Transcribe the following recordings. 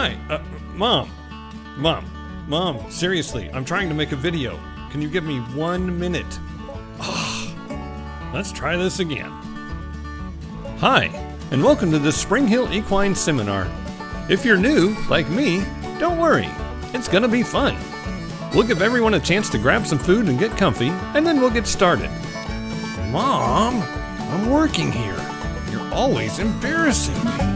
Hi, Mom. Mom, seriously, I'm trying to make a video. Can you give me 1 minute? Let's try this again. Hi, and welcome to the Spring Hill Equine Seminar. If you're new, like me, don't worry. It's gonna be fun. We'll give everyone a chance to grab some food and get comfy, and then we'll get started. Mom, I'm working here. You're always embarrassing me.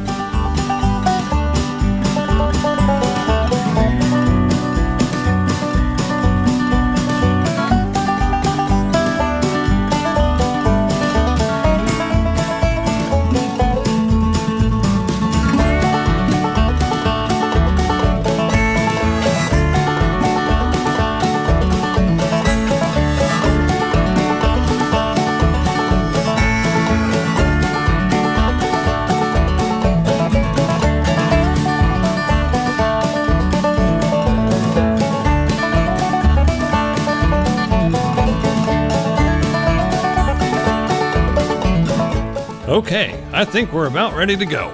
Okay, I think we're about ready to go.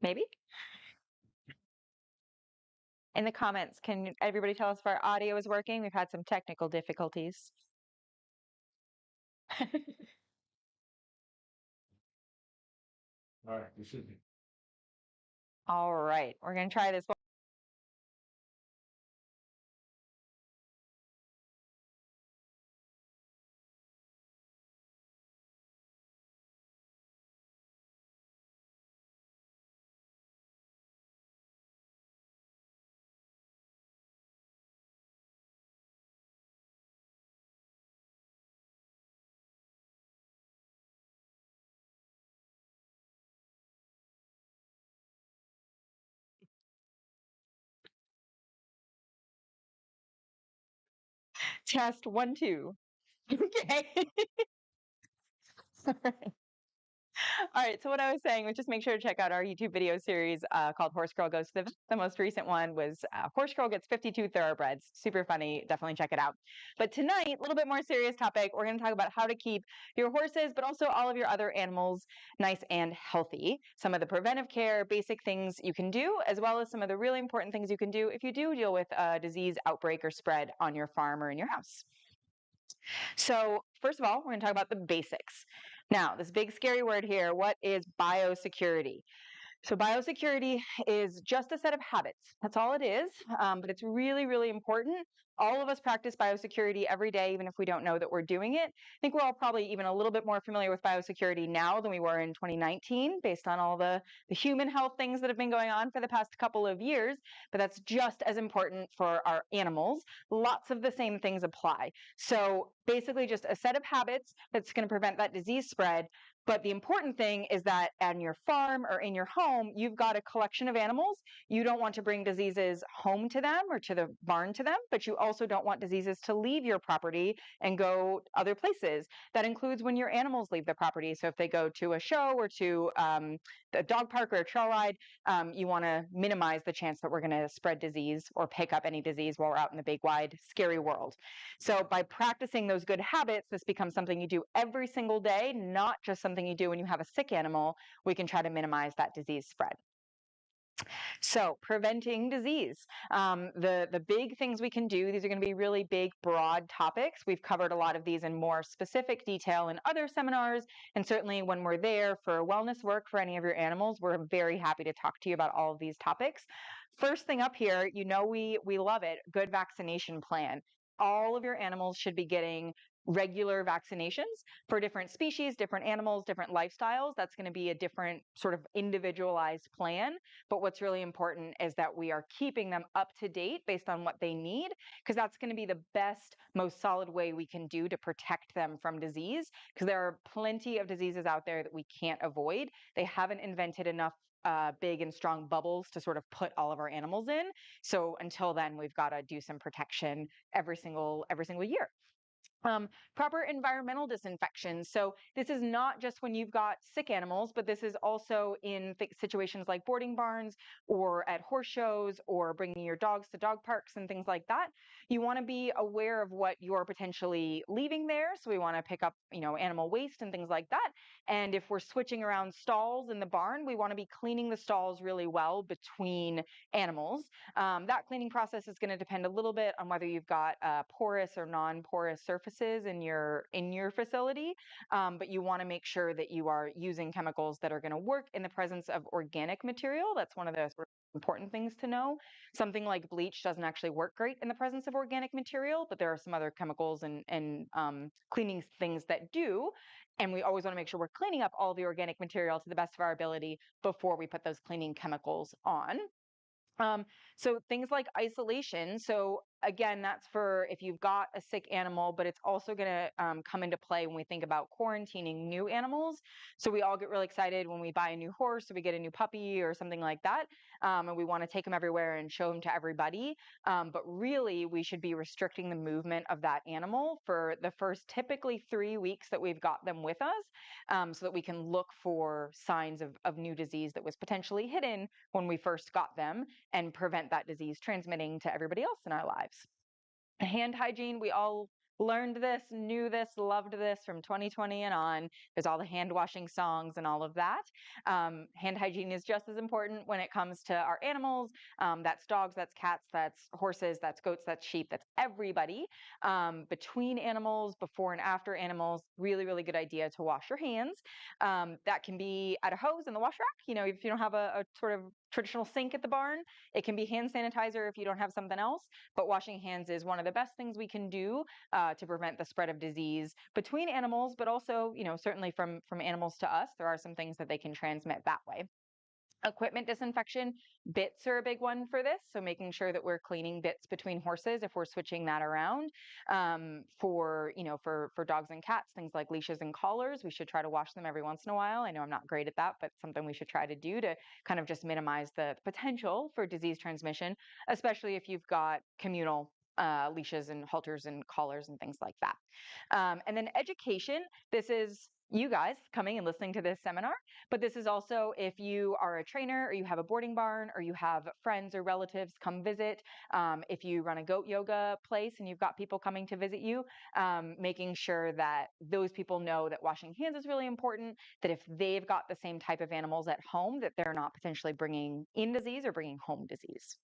Maybe? In the comments, can everybody tell us if our audio is working? We've had some technical difficulties. All right, you should be. All right, we're going to try this one. Test 1, 2. Okay. All right, so what I was saying was just make sure to check out our YouTube video series called Horse Girl Goes to the Vet. The most recent one was Horse Girl Gets 52 Thoroughbreds. Super funny. Definitely check it out. But tonight, a little bit more serious topic. We're going to talk about how to keep your horses, but also all of your other animals nice and healthy. Some of the preventive care, basic things you can do, as well as some of the really important things you can do if you do deal with a disease outbreak or spread on your farm or in your house. So first of all, we're going to talk about the basics. Now, this big scary word here, what is biosecurity? So biosecurity is just a set of habits. That's all it is, but it's really, really important. All of us practice biosecurity every day, even if we don't know that we're doing it. I think we're all probably even a little bit more familiar with biosecurity now than we were in 2019, based on all the human health things that have been going on for the past couple of years, but that's just as important for our animals. Lots of the same things apply. So basically just a set of habits that's going to prevent that disease spread. But the important thing is that on your farm or in your home, you've got a collection of animals. You don't want to bring diseases home to them or to the barn to them, but you also don't want diseases to leave your property and go other places. That includes when your animals leave the property. So if they go to a show or to a dog park or a trail ride, you want to minimize the chance that we're going to spread disease or pick up any disease while we're out in the big, wide, scary world. So by practicing those good habits, this becomes something you do every single day, not just something you do when you have a sick animal. We can try to minimize that disease spread. So preventing disease, the big things we can do, these are going to be really big, broad topics. We've covered a lot of these in more specific detail in other seminars, and certainly when we're there for wellness work for any of your animals, we're very happy to talk to you about all of these topics. First thing up here, you know we love it, good vaccination plan. All of your animals should be getting regular vaccinations for different species, different animals, different lifestyles. That's going to be a different sort of individualized plan. But what's really important is that we are keeping them up to date based on what they need, because that's going to be the best, most solid way we can do to protect them from disease, because there are plenty of diseases out there that we can't avoid. They haven't invented enough big and strong bubbles to sort of put all of our animals in. So until then, we've got to do some protection every single year. Proper environmental disinfection. So this is not just when you've got sick animals, but this is also in situations like boarding barns or at horse shows or bringing your dogs to dog parks and things like that. You want to be aware of what you're potentially leaving there. So we want to pick up, animal waste and things like that. And if we're switching around stalls in the barn, we want to be cleaning the stalls really well between animals. That cleaning process is going to depend a little bit on whether you've got porous or non-porous surfaces in your facility, but you want to make sure that you are using chemicals that are going to work in the presence of organic material. That's one of the important things to know. Something like bleach doesn't actually work great in the presence of organic material, but there are some other chemicals and cleaning things that do. And we always want to make sure we're cleaning up all the organic material to the best of our ability before we put those cleaning chemicals on. So things like isolation. So again, that's for if you've got a sick animal, but it's also going to come into play when we think about quarantining new animals. So we all get really excited when we buy a new horse or we get a new puppy or something like that. And we want to take them everywhere and show them to everybody. But really, we should be restricting the movement of that animal for the first typically 3 weeks that we've got them with us, so that we can look for signs of new disease that was potentially hidden when we first got them and prevent that disease transmitting to everybody else in our lives. Hand hygiene, we all learned this, knew this, loved this from 2020 and on. There's all the hand washing songs and all of that. Hand hygiene is just as important when it comes to our animals. That's dogs, that's cats, that's horses, that's goats, that's sheep, that's everybody. Between animals, before and after animals, really, really good idea to wash your hands. That can be at a hose in the wash rack. If you don't have a sort of traditional sink at the barn, it can be hand sanitizer if you don't have something else. But washing hands is one of the best things we can do to prevent the spread of disease between animals, but also, certainly from animals to us. There are some things that they can transmit that way. Equipment disinfection, bits are a big one for this. So making sure that we're cleaning bits between horses if we're switching that around. For dogs and cats, things like leashes and collars, we should try to wash them every once in a while. I know I'm not great at that, but something we should try to do to kind of just minimize the potential for disease transmission, especially if you've got communal leashes and halters and collars and things like that. And then education, this is you guys coming and listening to this seminar, but this is also if you are a trainer or you have a boarding barn or you have friends or relatives come visit, if you run a goat yoga place and you've got people coming to visit you, making sure that those people know that washing hands is really important, that if they've got the same type of animals at home, that they're not potentially bringing in disease or bringing home disease.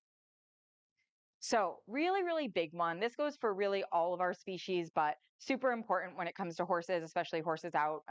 So really, really big one. This goes for really all of our species, but super important when it comes to horses, especially horses out,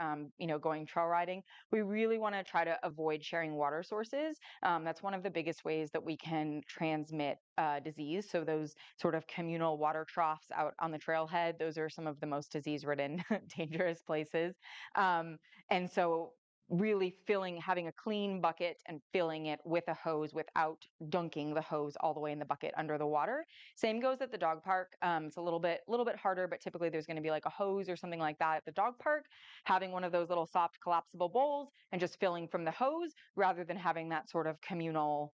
going trail riding. We really want to try to avoid sharing water sources. That's one of the biggest ways that we can transmit disease. So those sort of communal water troughs out on the trailhead, those are some of the most disease-ridden, dangerous places. And so really having a clean bucket and filling it with a hose without dunking the hose all the way in the bucket under the water. Same goes at the dog park. It's a little bit harder, but typically there's going to be like a hose or something like that at the dog park. Having one of those little soft collapsible bowls and just filling from the hose rather than having that sort of communal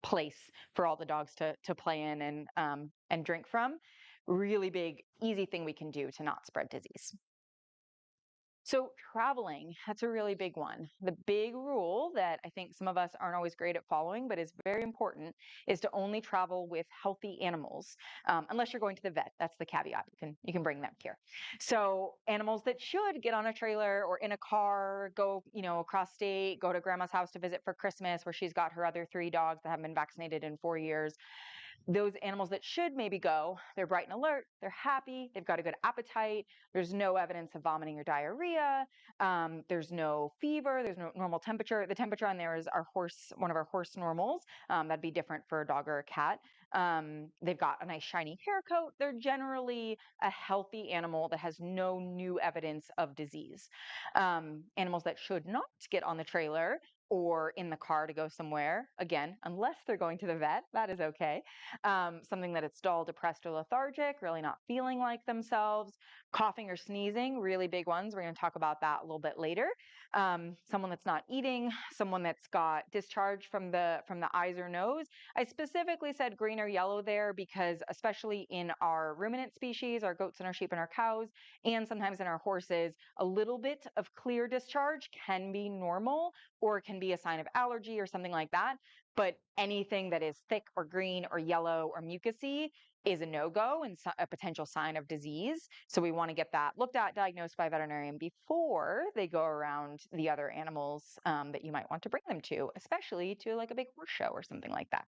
place for all the dogs to play in and drink from. Really big, easy thing we can do to not spread disease. So traveling, that's a really big one. The big rule that I think some of us aren't always great at following, but is very important, is to only travel with healthy animals, unless you're going to the vet. That's the caveat. You can bring them here. So animals that should get on a trailer or in a car, go across state, go to grandma's house to visit for Christmas, where she's got her other 3 dogs that haven't been vaccinated in 4 years. Those animals that should maybe go, they're bright and alert, they're happy, they've got a good appetite, there's no evidence of vomiting or diarrhea, there's no fever, there's no normal temperature. The temperature on there is one of our horse normals. That'd be different for a dog or a cat. They've got a nice shiny hair coat. They're generally a healthy animal that has no new evidence of disease. Animals that should not get on the trailer or in the car to go somewhere, again, unless they're going to the vet, that is okay. Something that it's dull, depressed, or lethargic, really not feeling like themselves. Coughing or sneezing, really big ones. We're going to talk about that a little bit later. Someone that's not eating, someone that's got discharge from the eyes or nose. I specifically said green or yellow there because especially in our ruminant species, our goats and our sheep and our cows, and sometimes in our horses, a little bit of clear discharge can be normal or can be a sign of allergy or something like that. But anything that is thick or green or yellow or mucousy is a no-go and a potential sign of disease. So we want to get that looked at, diagnosed by a veterinarian before they go around the other animals that you might want to bring them to, especially to like a big horse show or something like that.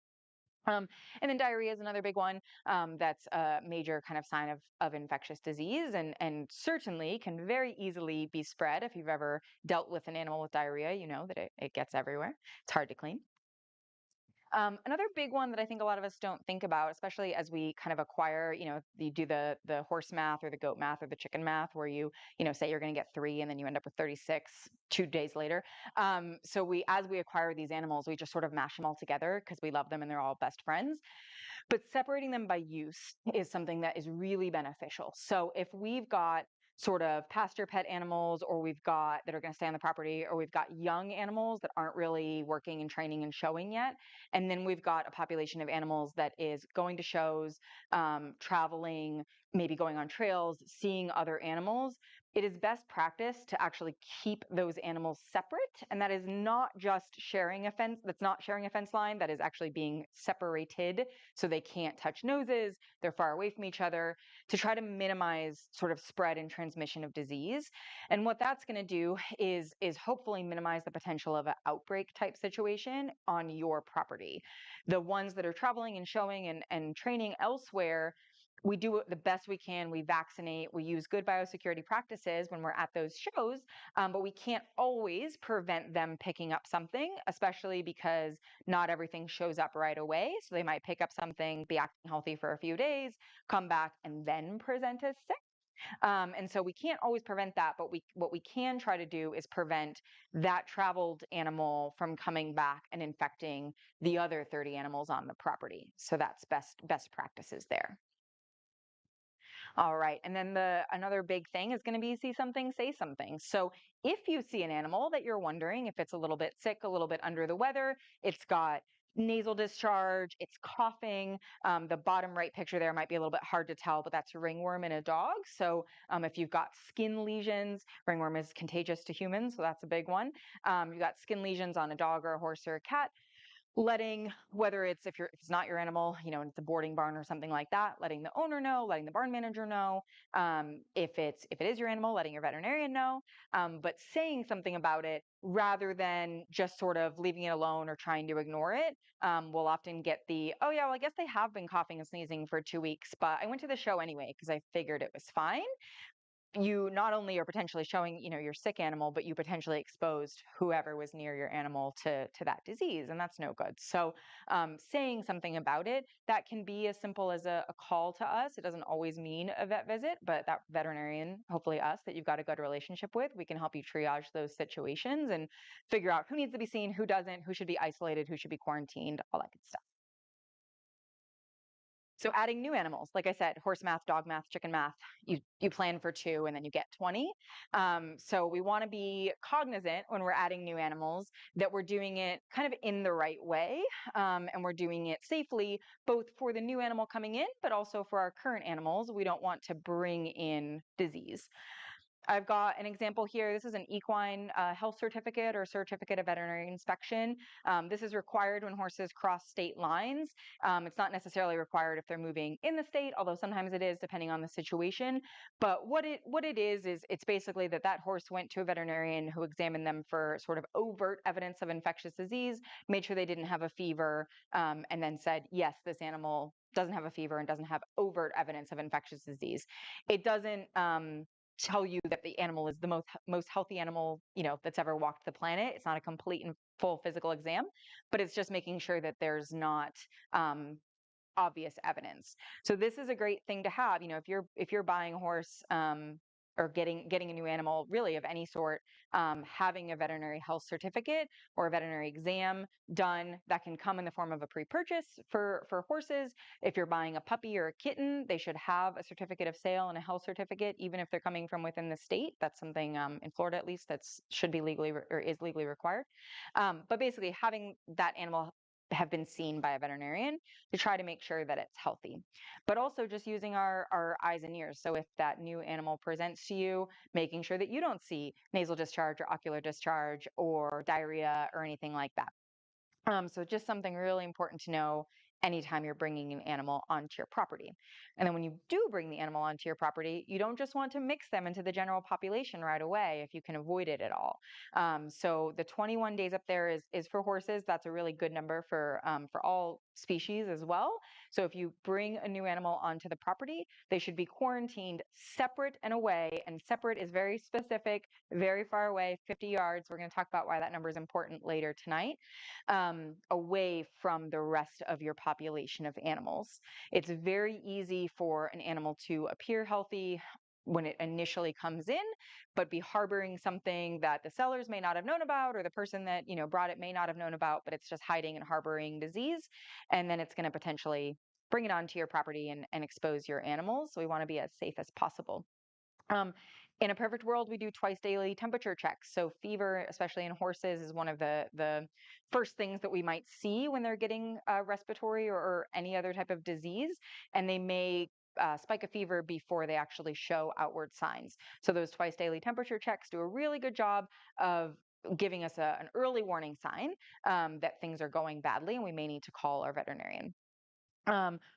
And then diarrhea is another big one. That's a major kind of sign of infectious disease and certainly can very easily be spread. If you've ever dealt with an animal with diarrhea, you know that it gets everywhere. It's hard to clean. Another big one that I think a lot of us don't think about, especially as we kind of acquire, you do the horse math or the goat math or the chicken math, where say you're going to get 3 and then you end up with 36 2 days later. So as we acquire these animals, we just sort of mash them all together because we love them and they're all best friends. But separating them by use is something that is really beneficial. So if we've got sort of pasture pet animals, or we've got that are going to stay on the property, or we've got young animals that aren't really working and training and showing yet, and then we've got a population of animals that is going to shows, traveling, maybe going on trails, seeing other animals, it is best practice to actually keep those animals separate. And that is not just sharing a fence, that's not sharing a fence line, that is actually being separated so they can't touch noses, they're far away from each other, to try to minimize sort of spread and transmission of disease. And what that's going to do is hopefully minimize the potential of an outbreak type situation on your property. The ones that are traveling and showing and training elsewhere, we do it the best we can. We vaccinate, we use good biosecurity practices when we're at those shows, but we can't always prevent them picking up something, especially because not everything shows up right away. So they might pick up something, be acting healthy for a few days, come back, and then present as sick. And so we can't always prevent that, but what we can try to do is prevent that traveled animal from coming back and infecting the other 30 animals on the property. So that's best practices there. All right. And then another big thing is going to be see something, say something. So if you see an animal that you're wondering if it's a little bit sick, a little bit under the weather, it's got nasal discharge, it's coughing. The bottom right picture there might be a little bit hard to tell, but that's ringworm in a dog. So if you've got skin lesions, ringworm is contagious to humans, so that's a big one. You've got skin lesions on a dog or a horse or a cat, letting, whether it's if it's not your animal, it's a boarding barn or something like that, letting the owner know, letting the barn manager know. If it is your animal, letting your veterinarian know, but saying something about it rather than just sort of leaving it alone or trying to ignore it. We'll often get oh yeah, well, I guess they have been coughing and sneezing for 2 weeks, but I went to the show anyway because I figured it was fine. You not only are potentially showing, your sick animal, but you potentially exposed whoever was near your animal to that disease, and that's no good. So saying something about it, that can be as simple as a call to us. It doesn't always mean a vet visit, but that veterinarian, hopefully us, that you've got a good relationship with, we can help you triage those situations and figure out who needs to be seen, who doesn't, who should be isolated, who should be quarantined, all that good stuff. So adding new animals, like I said, horse math, dog math, chicken math, you plan for 2 and then you get 20. So we want to be cognizant when we're adding new animals that we're doing it kind of in the right way, and we're doing it safely, both for the new animal coming in, but also for our current animals. We don't want to bring in disease. I've got an example here. This is an equine health certificate or certificate of veterinary inspection. This is required when horses cross state lines. It's not necessarily required if they're moving in the state, although sometimes it is depending on the situation. But what it is it's basically that horse went to a veterinarian who examined them for sort of overt evidence of infectious disease, made sure they didn't have a fever, and then said, yes, this animal doesn't have a fever and doesn't have overt evidence of infectious disease. It doesn't tell you that the animal is the most healthy animal, that's ever walked the planet. It's not a complete and full physical exam, but it's just making sure that there's not obvious evidence. So this is a great thing to have. If you're buying a horse, or getting a new animal, really of any sort, having a veterinary health certificate or a veterinary exam done, that can come in the form of a pre-purchase for horses. If you're buying a puppy or a kitten, they should have a certificate of sale and a health certificate, even if they're coming from within the state. That's something in Florida, at least, that should be legally or is legally required. But basically, having that animal have been seen by a veterinarian to try to make sure that it's healthy. But also just using our eyes and ears. So if that new animal presents to you, making sure that you don't see nasal discharge or ocular discharge or diarrhea or anything like that. So just something really important to know anytime you're bringing an animal onto your property. And then when you do bring the animal onto your property, you don't just want to mix them into the general population right away if you can avoid it at all. So the 21 days up there is for horses. That's a really good number for all species as well. So if you bring a new animal onto the property, they should be quarantined separate and away. And separate is very specific, very far away, 50 yards. We're going to talk about why that number is important later tonight. Away from the rest of your population of animals. It's very easy for an animal to appear healthy when it initially comes in, but be harboring something that the sellers may not have known about, or the person that brought it may not have known about, but it's just hiding and harboring disease, and then it's going to potentially bring it onto your property and expose your animals. So we want to be as safe as possible. In a perfect world, we do twice daily temperature checks. So fever, especially in horses, is one of the first things that we might see when they're getting respiratory or any other type of disease. And they may spike of fever before they actually show outward signs. So those twice daily temperature checks do a really good job of giving us an early warning sign that things are going badly and we may need to call our veterinarian.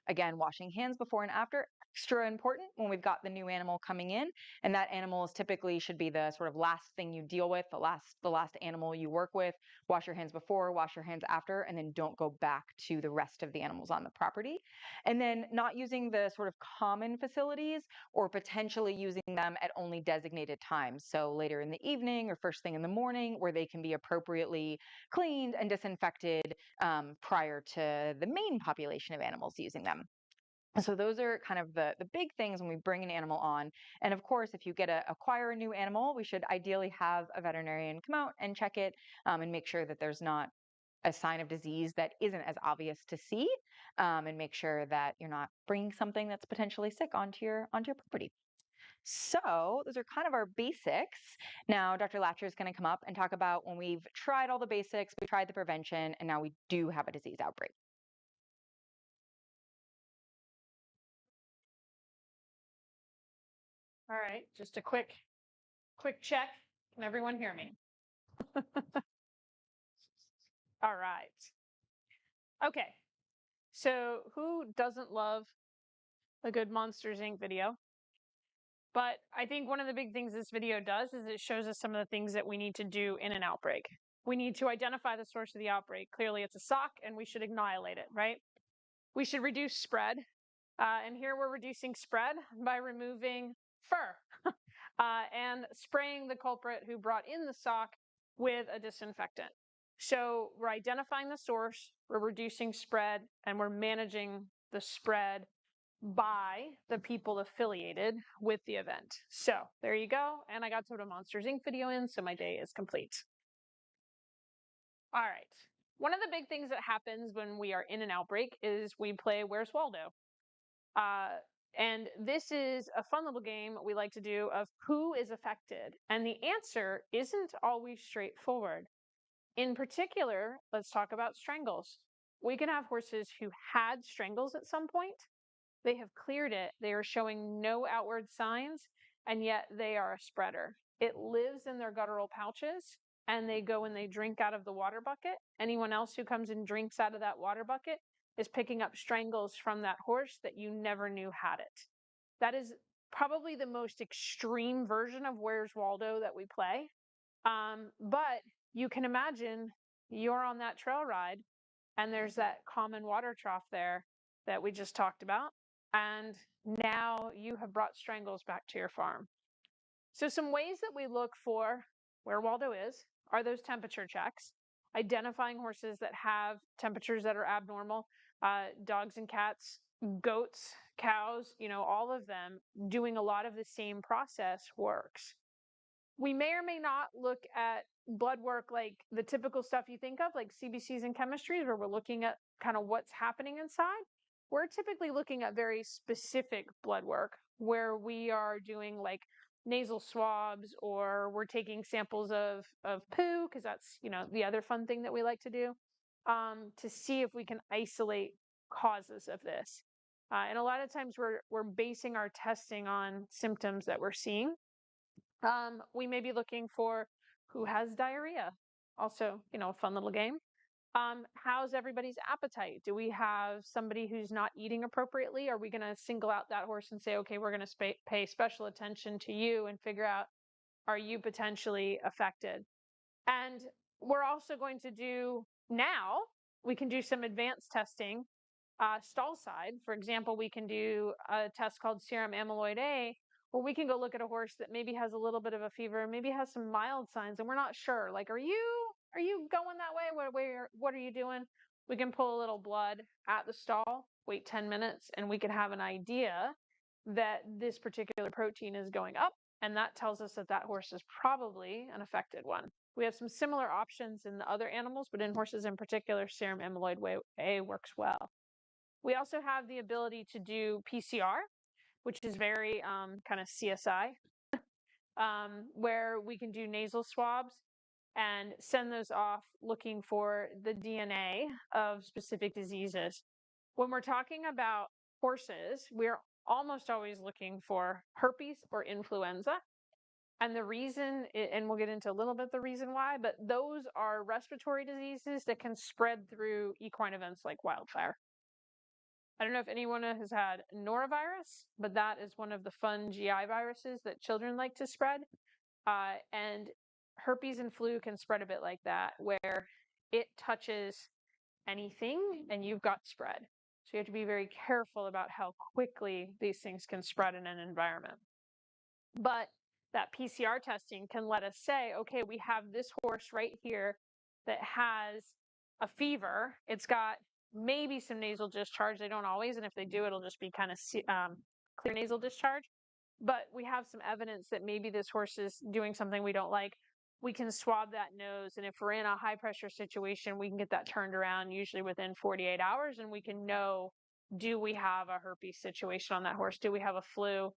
Again, washing hands before and after, extra important when we've got the new animal coming in, and that animal is typically should be the sort of last thing you deal with, the last animal you work with. Wash your hands before, wash your hands after, and then don't go back to the rest of the animals on the property. And then not using the sort of common facilities or potentially using them at only designated times. So later in the evening or first thing in the morning, where they can be appropriately cleaned and disinfected prior to the main population of animals using them. So those are kind of the big things when we bring an animal on. And of course, if you acquire a new animal, we should ideally have a veterinarian come out and check it and make sure that there's not a sign of disease that isn't as obvious to see, and make sure that you're not bringing something that's potentially sick onto your property. So those are kind of our basics. Now, Dr. Latcher is going to come up and talk about when we've tried all the basics, we tried the prevention, and now we do have a disease outbreak. All right, just a quick check. Can everyone hear me? All right. Okay. So who doesn't love a good Monsters Inc. video? But I think one of the big things this video does is it shows us some of the things that we need to do in an outbreak. We need to identify the source of the outbreak. Clearly it's a sock and we should annihilate it, right? We should reduce spread. And here we're reducing spread by removing fur and spraying the culprit who brought in the sock with a disinfectant. So we're identifying the source, we're reducing spread, and we're managing the spread by the people affiliated with the event. So there you go. And I got to put a Monsters Inc. video in, so my day is complete. All right. One of the big things that happens when we are in an outbreak is we play Where's Waldo? And this is a fun little game we like to do of who is affected. And the answer isn't always straightforward. In particular, let's talk about strangles. We can have horses who had strangles at some point. They have cleared it. They are showing no outward signs, and yet they are a spreader. It lives in their guttural pouches, and they go and they drink out of the water bucket. Anyone else who comes and drinks out of that water bucket is picking up strangles from that horse that you never knew had it. That is probably the most extreme version of Where's Waldo that we play. But you can imagine you're on that trail ride and there's that common water trough there that we just talked about. And now you have brought strangles back to your farm. So some ways that we look for where Waldo is are those temperature checks, identifying horses that have temperatures that are abnormal, dogs and cats, goats, cows, all of them doing a lot of the same process works. We may or may not look at blood work like the typical stuff you think of, like CBCs and chemistries, where we're looking at kind of what's happening inside. We're typically looking at very specific blood work where we are doing like nasal swabs, or we're taking samples of poo, because that's the other fun thing that we like to do, to see if we can isolate causes of this. And a lot of times we're basing our testing on symptoms that we're seeing. We may be looking for who has diarrhea. Also, a fun little game. How's everybody's appetite? Do we have somebody who's not eating appropriately? Are we going to single out that horse and say, okay, we're going to pay special attention to you and figure out, are you potentially affected? And we're also going to we can do some advanced testing, stall side. For example, we can do a test called serum amyloid A, where we can go look at a horse that maybe has a little bit of a fever, maybe has some mild signs, and we're not sure. Like, are you going that way? What are you doing? We can pull a little blood at the stall, wait 10 minutes, and we can have an idea that this particular protein is going up, and that tells us that horse is probably an affected one. We have some similar options in the other animals, but in horses in particular, serum amyloid A works well. We also have the ability to do PCR, which is very kind of CSI, where we can do nasal swabs and send those off looking for the DNA of specific diseases. When we're talking about horses, we're almost always looking for herpes or influenza. And the reason, and we'll get into a little bit the reason why, but those are respiratory diseases that can spread through equine events like wildfire. I don't know if anyone has had norovirus, but that is one of the fun GI viruses that children like to spread. And herpes and flu can spread a bit like that, where it touches anything and you've got spread. So you have to be very careful about how quickly these things can spread in an environment. But that PCR testing can let us say, okay, we have this horse right here that has a fever. It's got maybe some nasal discharge. They don't always, and if they do, it'll just be kind of clear nasal discharge. But we have some evidence that maybe this horse is doing something we don't like. We can swab that nose, and if we're in a high pressure situation, we can get that turned around usually within 48 hours, and we can know, do we have a herpes situation on that horse? Do we have a flu?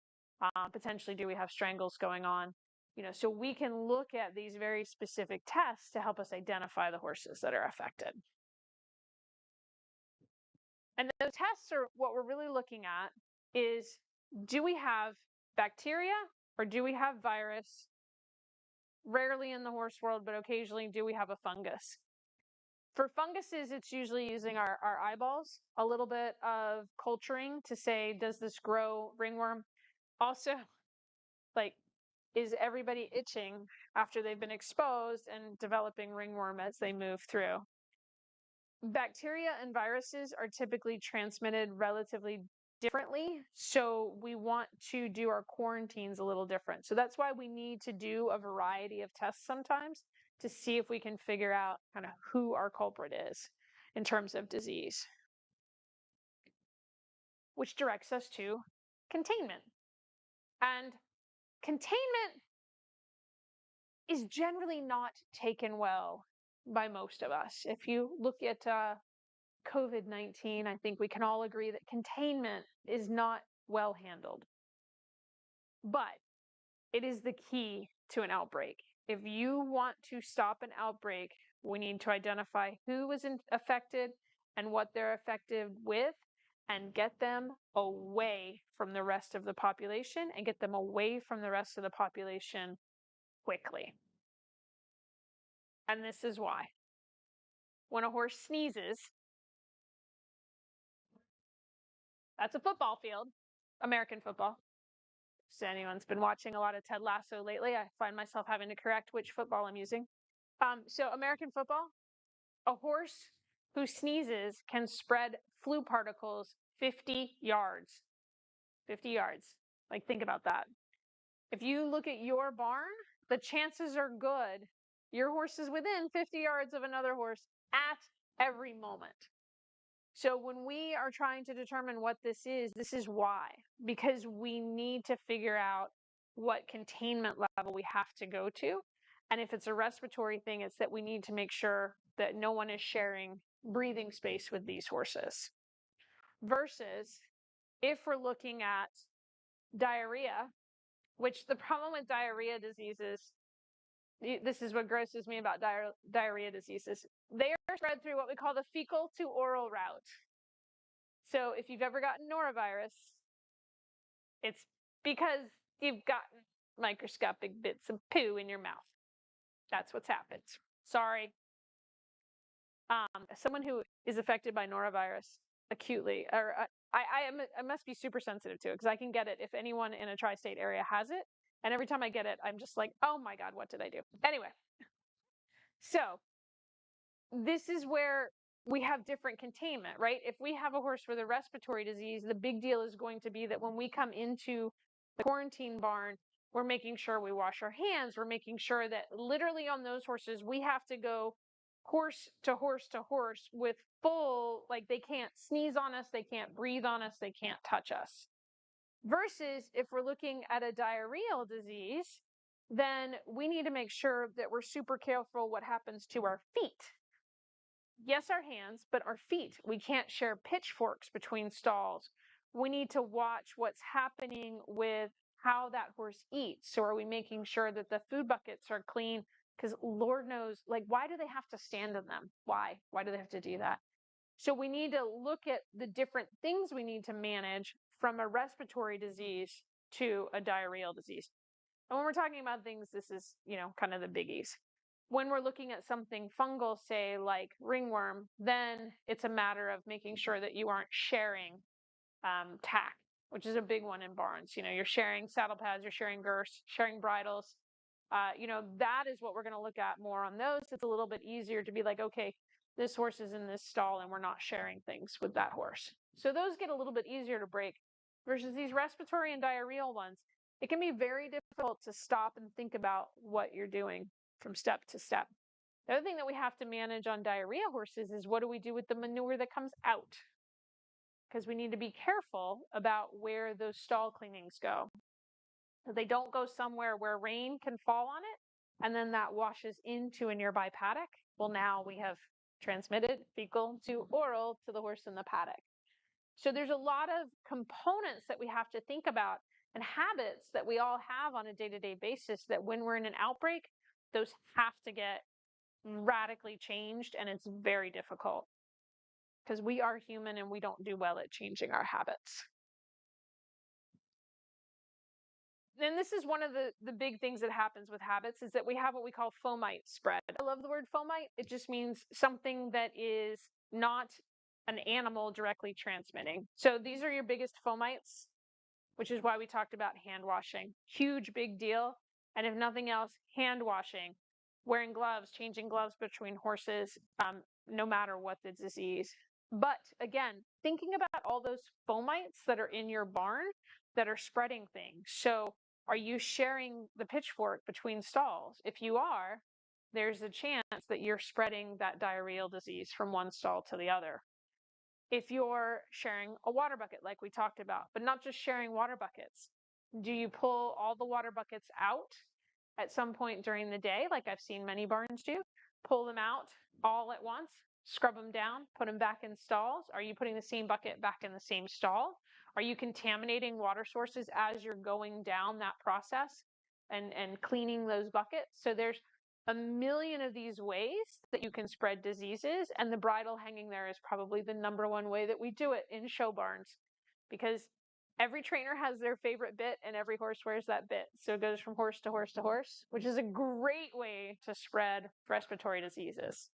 Potentially, do we have strangles going on? So we can look at these very specific tests to help us identify the horses that are affected. And those tests are what we're really looking at is, do we have bacteria or do we have virus? Rarely in the horse world, but occasionally, do we have a fungus? For funguses, it's usually using our eyeballs, a little bit of culturing to say, does this grow ringworm? Also, like, is everybody itching after they've been exposed and developing ringworm as they move through? Bacteria and viruses are typically transmitted relatively differently, so we want to do our quarantines a little different. So that's why we need to do a variety of tests sometimes to see if we can figure out kind of who our culprit is in terms of disease. Which directs us to containment. And containment is generally not taken well by most of us. If you look at COVID-19, I think we can all agree that containment is not well handled. But it is the key to an outbreak. If you want to stop an outbreak, we need to identify who is affected and what they're affected with, and get them away from the rest of the population, and get them away from the rest of the population quickly. And this is why. When a horse sneezes, that's a football field, American football. So anyone's been watching a lot of Ted Lasso lately, I find myself having to correct which football I'm using. So American football, a horse who sneezes can spread flu particles 50 yards. 50 yards. Like, think about that. If you look at your barn, the chances are good your horse is within 50 yards of another horse at every moment. So when we are trying to determine what this is why. Because we need to figure out what containment level we have to go to. And if it's a respiratory thing, it's that we need to make sure that no one is sharing breathing space with these horses. Versus if we're looking at diarrhea, which the problem with diarrhea diseases, this is what grosses me about diarrhea diseases. They are spread through what we call the fecal to oral route. So if you've ever gotten norovirus, it's because you've gotten microscopic bits of poo in your mouth. That's what's happened. Sorry. Someone who is affected by norovirus acutely, or I must be super sensitive to it, because I can get it if anyone in a tri-state area has it. And every time I get it, I'm just like, oh my God, what did I do? Anyway, so this is where we have different containment, right? If we have a horse with a respiratory disease, the big deal is going to be that when we come into the quarantine barn, we're making sure we wash our hands. We're making sure that literally on those horses, we have to go horse to horse to horse with full, like, they can't sneeze on us, they can't breathe on us, they can't touch us. Versus if we're looking at a diarrheal disease, then we need to make sure that we're super careful what happens to our feet. Yes, our hands, but our feet. We can't share pitchforks between stalls. We need to watch what's happening with how that horse eats. So are we making sure that the food buckets are clean? Because Lord knows, like, why do they have to stand in them? Why? Why do they have to do that? So we need to look at the different things we need to manage from a respiratory disease to a diarrheal disease. And when we're talking about things, this is, kind of the biggies. When we're looking at something fungal, say like ringworm, then it's a matter of making sure that you aren't sharing tack, which is a big one in barns. You're sharing saddle pads, you're sharing girths, sharing bridles. That is what we're going to look at more on those. It's a little bit easier to be like, okay, this horse is in this stall and we're not sharing things with that horse. So those get a little bit easier to break versus these respiratory and diarrheal ones. It can be very difficult to stop and think about what you're doing from step to step. The other thing that we have to manage on diarrhea horses is what do we do with the manure that comes out? Because we need to be careful about where those stall cleanings go. They don't go somewhere where rain can fall on it and then that washes into a nearby paddock. Well, now we have transmitted fecal to oral to the horse in the paddock. So there's a lot of components that we have to think about and habits that we all have on a day-to-day basis that when we're in an outbreak, those have to get radically changed, and it's very difficult because we are human and we don't do well at changing our habits. And this is one of the big things that happens with habits is that we have what we call fomite spread. I love the word fomite. It just means something that is not an animal directly transmitting. So these are your biggest fomites, which is why we talked about hand washing. Huge, big deal. And if nothing else, hand washing, wearing gloves, changing gloves between horses, no matter what the disease. But again, thinking about all those fomites that are in your barn that are spreading things. So are you sharing the pitchfork between stalls? If you are, there's a chance that you're spreading that diarrheal disease from one stall to the other. If you're sharing a water bucket like we talked about, but not just sharing water buckets, do you pull all the water buckets out at some point during the day, like I've seen many barns do? Pull them out all at once, scrub them down, put them back in stalls? Are you putting the same bucket back in the same stall? Are you contaminating water sources as you're going down that process and cleaning those buckets? So there's a million of these ways that you can spread diseases, and the bridle hanging there is probably the number one way that we do it in show barns, because every trainer has their favorite bit and every horse wears that bit. So it goes from horse to horse to horse, which is a great way to spread respiratory diseases.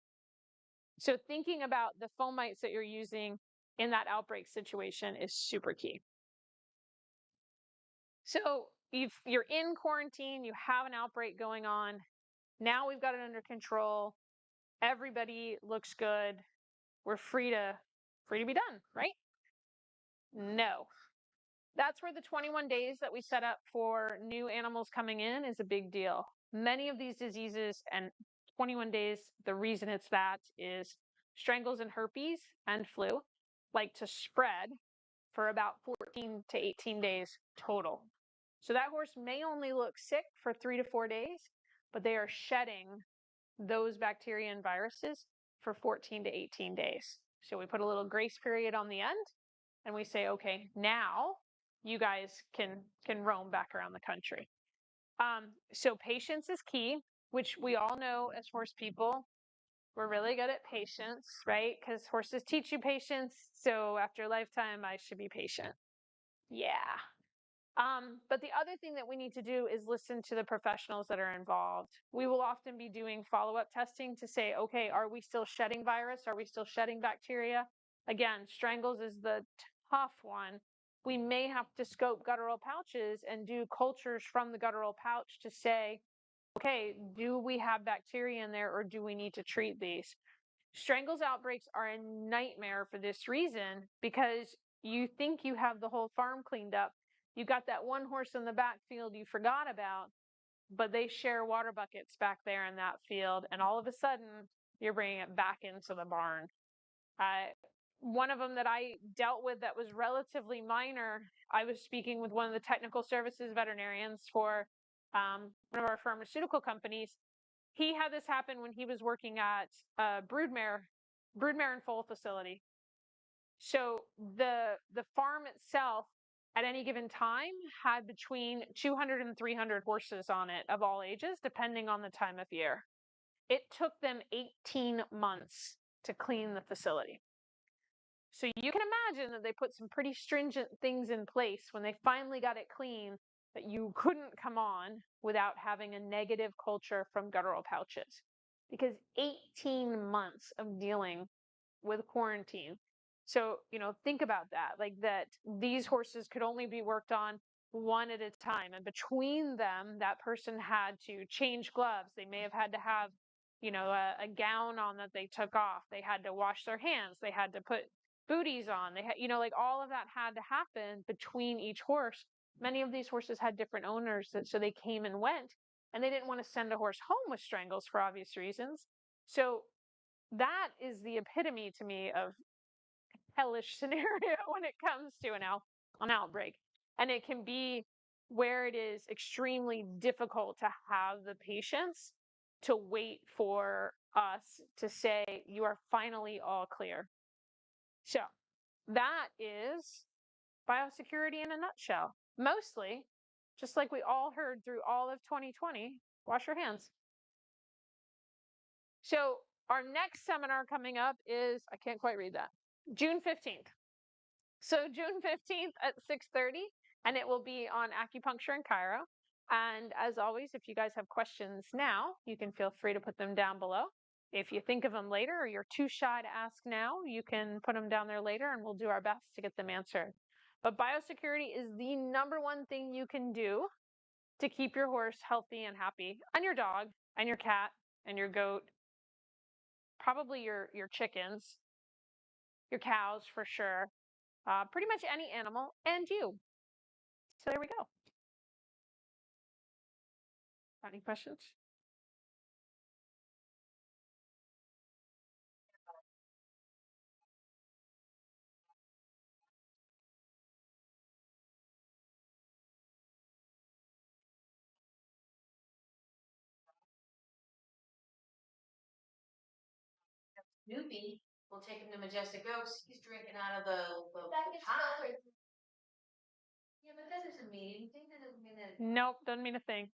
So thinking about the fomites that you're using in that outbreak situation is super key. So you're in quarantine, you have an outbreak going on. Now we've got it under control. Everybody looks good. We're free to be done, right? No. That's where the 21 days that we set up for new animals coming in is a big deal. Many of these diseases and 21 days, the reason it's that is strangles and herpes and flu like to spread for about 14 to 18 days total. So that horse may only look sick for 3 to 4 days, but they are shedding those bacteria and viruses for 14 to 18 days. So we put a little grace period on the end and we say, okay, now you guys can roam back around the country. So patience is key, which we all know as horse people. We're really good at patience, right? Because horses teach you patience. So after a lifetime, I should be patient. Yeah. But the other thing that we need to do is listen to the professionals that are involved. We will often be doing follow-up testing to say, okay, are we still shedding virus? Are we still shedding bacteria? Again, strangles is the tough one. We may have to scope guttural pouches and do cultures from the guttural pouch to say, okay, do we have bacteria in there or do we need to treat these? Strangles outbreaks are a nightmare for this reason, because you think you have the whole farm cleaned up. You got that one horse in the backfield you forgot about, but they share water buckets back there in that field, and all of a sudden you're bringing it back into the barn. One of them that I dealt with that was relatively minor, I was speaking with one of the technical services veterinarians for one of our pharmaceutical companies. He had this happen when he was working at a broodmare and foal facility. So the farm itself at any given time had between 200 and 300 horses on it of all ages, depending on the time of year. It took them 18 months to clean the facility. So you can imagine that they put some pretty stringent things in place when they finally got it clean, that you couldn't come on without having a negative culture from guttural pouches. Because 18 months of dealing with quarantine. So, think about that, like that these horses could only be worked on one at a time. And between them, that person had to change gloves. They may have had to have, a gown on that they took off. They had to wash their hands. They had to put booties on. They had, like all of that had to happen between each horse. Many of these horses had different owners, so they came and went, and they didn't want to send a horse home with strangles for obvious reasons. So that is the epitome to me of hellish scenario when it comes to an outbreak. And it can be where it is extremely difficult to have the patience to wait for us to say, you are finally all clear. So that is biosecurity in a nutshell. Mostly, just like we all heard through all of 2020, wash your hands. So our next seminar coming up is, I can't quite read that, June 15th. So June 15th at 6:30, and it will be on acupuncture in Cairo. And as always, if you guys have questions now, you can feel free to put them down below. If you think of them later or you're too shy to ask now, you can put them down there later and we'll do our best to get them answered. But biosecurity is the number one thing you can do to keep your horse healthy and happy, and your dog and your cat and your goat, probably your chickens, your cows for sure, pretty much any animal, and you. So there we go. Any questions? Snoopy, we'll take him to Majestic Oaks. He's drinking out of the pond. Yeah, but that doesn't mean anything. That doesn't mean that. Nope, doesn't mean a thing.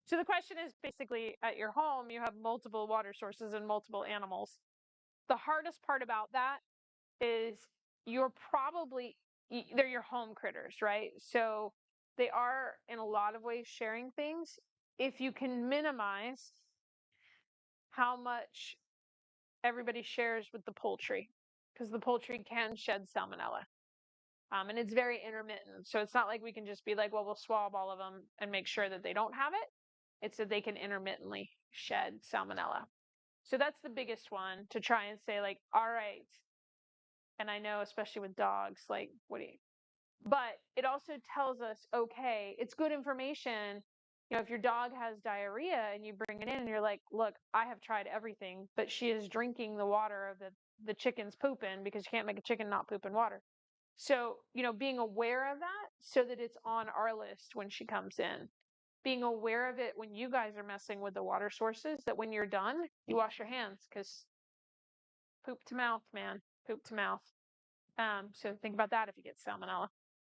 So the question is basically, at your home, you have multiple water sources and multiple animals. The hardest part about that is they're your home critters, right? So they are in a lot of ways sharing things. If you can minimize how much everybody shares with the poultry, because the poultry can shed salmonella. And it's very intermittent. So it's not like we can just be like, well, we'll swab all of them and make sure that they don't have it. It's that they can intermittently shed salmonella. So that's the biggest one, to try and say, like, all right. And I know, especially with dogs, like, but it also tells us, okay, it's good information. If your dog has diarrhea and you bring it in and you're like, look, I have tried everything, but she is drinking the water of the chicken's pooping, because you can't make a chicken not poop in water. So, being aware of that so that it's on our list when she comes in. Being aware of it when you guys are messing with the water sources, that when you're done, you wash your hands, because poop to mouth, man, poop to mouth. So think about that if you get salmonella.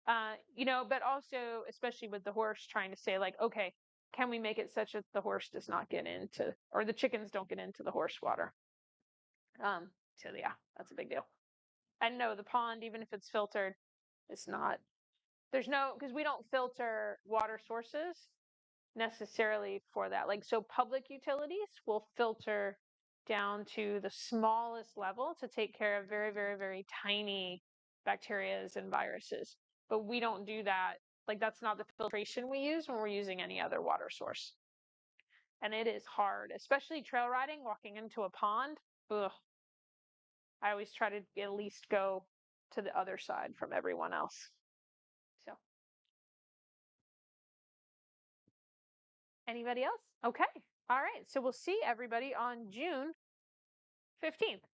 But also, especially with the horse, trying to say, like, okay, can we make it such that the horse does not get into, or the chickens don't get into the horse water? So yeah, that's a big deal. And no, the pond, even if it's filtered, it's not. Because we don't filter water sources necessarily for that. Like, so public utilities will filter down to the smallest level to take care of very, very, very tiny bacterias and viruses. But we don't do that. Like, that's not the filtration we use when we're using any other water source. And it is hard, especially trail riding, walking into a pond. Ugh. I always try to at least go to the other side from everyone else. So, anybody else? Okay. All right. So we'll see everybody on June 15th.